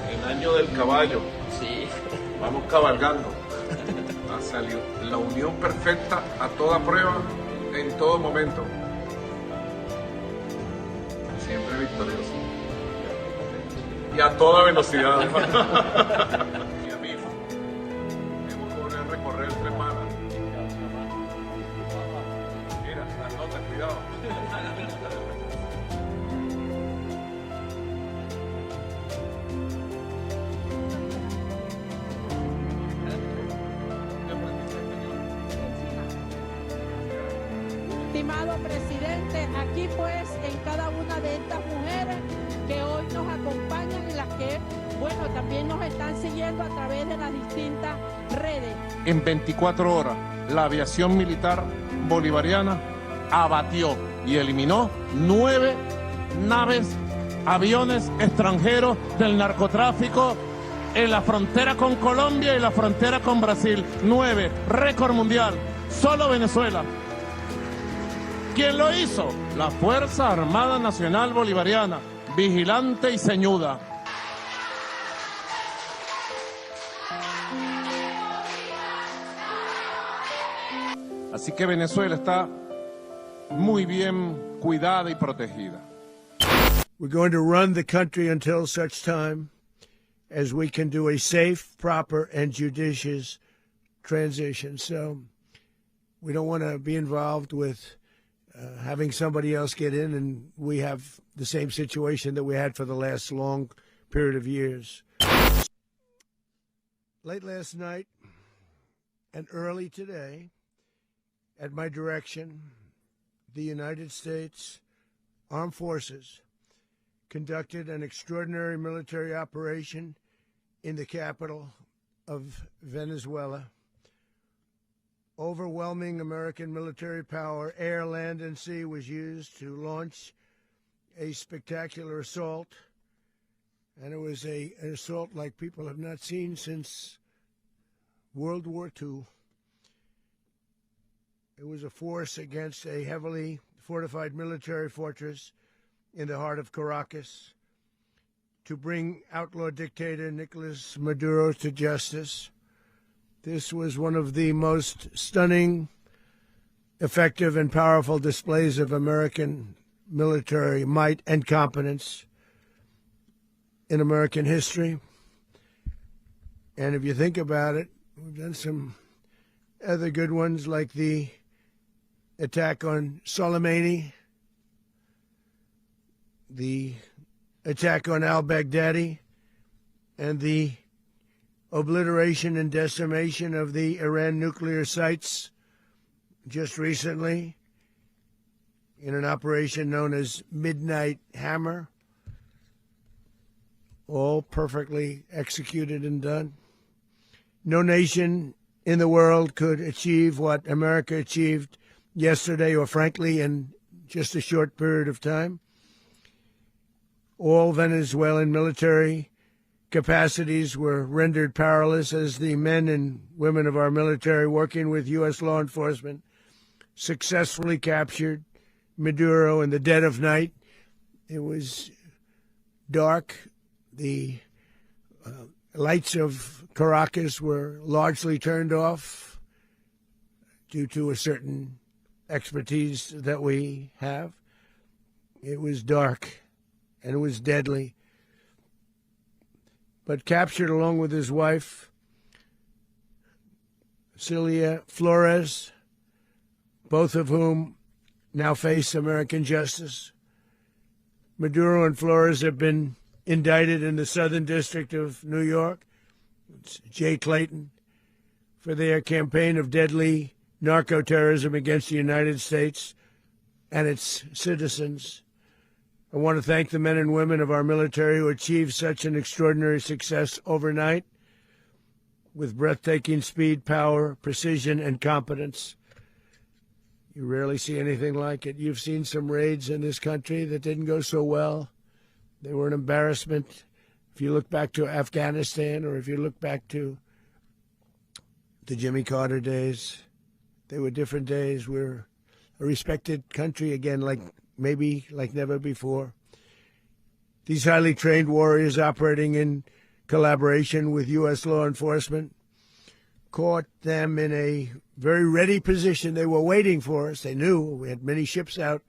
el año del caballo. Sí. Vamos cabalgando hacia la unión perfecta a toda prueba, en todo momento. Siempre victorioso. Y a toda velocidad. Y a mí, hemos de recorrer 3 malas. Mira, las notas, cuidado. Estimado presidente, aquí pues en cada una de estas mujeres que hoy nos acompañan y las que, bueno, también nos están siguiendo a través de las distintas redes. En 24 horas, la aviación militar bolivariana abatió y eliminó 9 naves, aviones extranjeros del narcotráfico en la frontera con Colombia y la frontera con Brasil. 9, récord mundial, solo Venezuela. ¿Quién lo hizo? La Fuerza Armada Nacional Bolivariana, vigilante y ceñuda. Así que Venezuela está muy bien cuidada y protegida. We're going to run the country until such time as we can do a safe, proper, and judicious transition. So we don't want to be involved with having somebody else get in, and we have the same situation that we had for the last long period of years. Late last night and early today, at my direction, the United States Armed Forces conducted an extraordinary military operation in the capital of Venezuela. Overwhelming American military power, air, land, and sea, was used to launch a spectacular assault. And it was an assault like people have not seen since World War II. It was a force against a heavily fortified military fortress in the heart of Caracas to bring outlaw dictator Nicolas Maduro to justice. This was one of the most stunning, effective, and powerful displays of American military might and competence in American history. And if you think about it, we've done some other good ones, like the attack on Soleimani, the attack on al-Baghdadi, and the obliteration and decimation of the Iran nuclear sites just recently in an operation known as Midnight Hammer, all perfectly executed and done. No nation in the world could achieve what America achieved yesterday, or frankly in just a short period of time. All Venezuelan military capacities were rendered powerless as the men and women of our military, working with U.S. law enforcement, successfully captured Maduro in the dead of night. It was dark. The lights of Caracas were largely turned off due to a certain expertise that we have. It was dark and it was deadly. But captured along with his wife, Celia Flores, both of whom now face American justice. Maduro and Flores have been indicted in the Southern District of New York, it's Jay Clayton, for their campaign of deadly narco-terrorism against the United States and its citizens. I want to thank the men and women of our military who achieved such an extraordinary success overnight with breathtaking speed, power, precision, and competence. You rarely see anything like it. You've seen some raids in this country that didn't go so well. They were an embarrassment. If you look back to Afghanistan, or if you look back to the Jimmy Carter days, they were different days. We're a respected country again, maybe like never before. These highly trained warriors operating in collaboration with U.S. law enforcement, caught them in a very ready position. They were waiting for us. They knew we had many ships out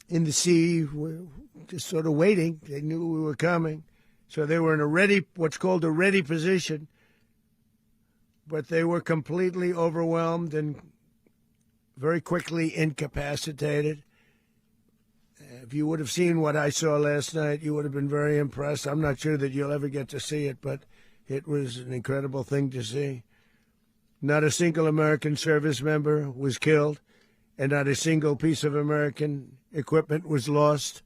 in the sea, just sort of waiting. They knew we were coming. So they were in a ready, what's called a ready position, but they were completely overwhelmed and very quickly incapacitated. If you would have seen what I saw last night, you would have been very impressed. I'm not sure that you'll ever get to see it, but it was an incredible thing to see. Not a single American service member was killed, and not a single piece of American equipment was lost.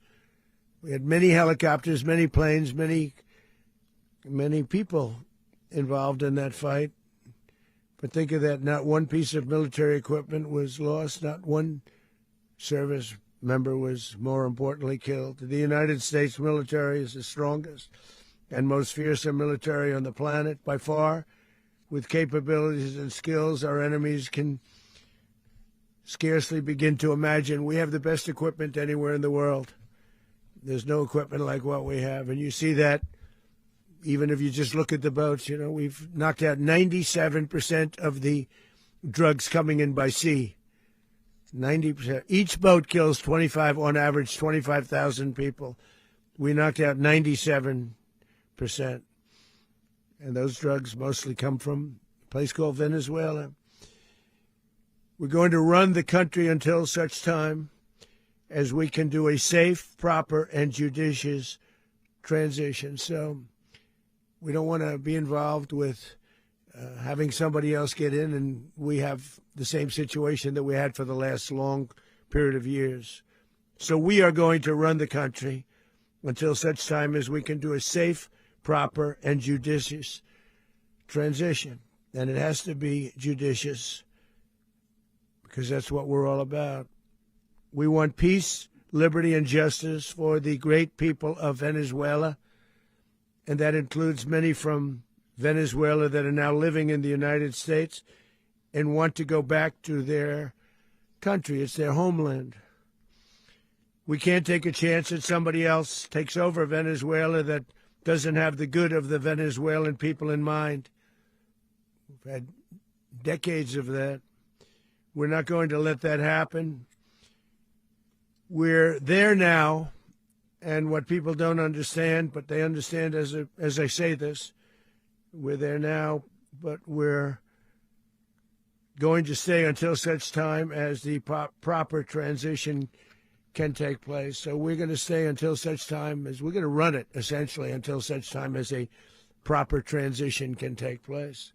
We had many helicopters, many planes, many people involved in that fight. But think of that, not one piece of military equipment was lost, not one service member was, more importantly, killed. The United States military is the strongest and most fearsome military on the planet by far, with capabilities and skills our enemies can scarcely begin to imagine. We have the best equipment anywhere in the world. There's no equipment like what we have, and you see that even if you just look at the boats. You know, we've knocked out 97% of the drugs coming in by sea. 90%. Each boat kills on average, 25,000 people. We knocked out 97%. And those drugs mostly come from a place called Venezuela. We're going to run the country until such time as we can do a safe, proper, and judicious transition. So we don't want to be involved with having somebody else get in, and we have the same situation that we had for the last long period of years. So we are going to run the country until such time as we can do a safe, proper, and judicious transition. And it has to be judicious because that's what we're all about. We want peace, liberty, and justice for the great people of Venezuela, and that includes many from Venezuela that are now living in the United States and want to go back to their country. It's their homeland. We can't take a chance that somebody else takes over Venezuela that doesn't have the good of the Venezuelan people in mind. We've had decades of that. We're not going to let that happen. We're there now, and what people don't understand, but they understand as I say this, we're there now, but we're going to stay until such time as the proper transition can take place. So we're going to stay until such time as we're going to run it, essentially, until such time as a proper transition can take place.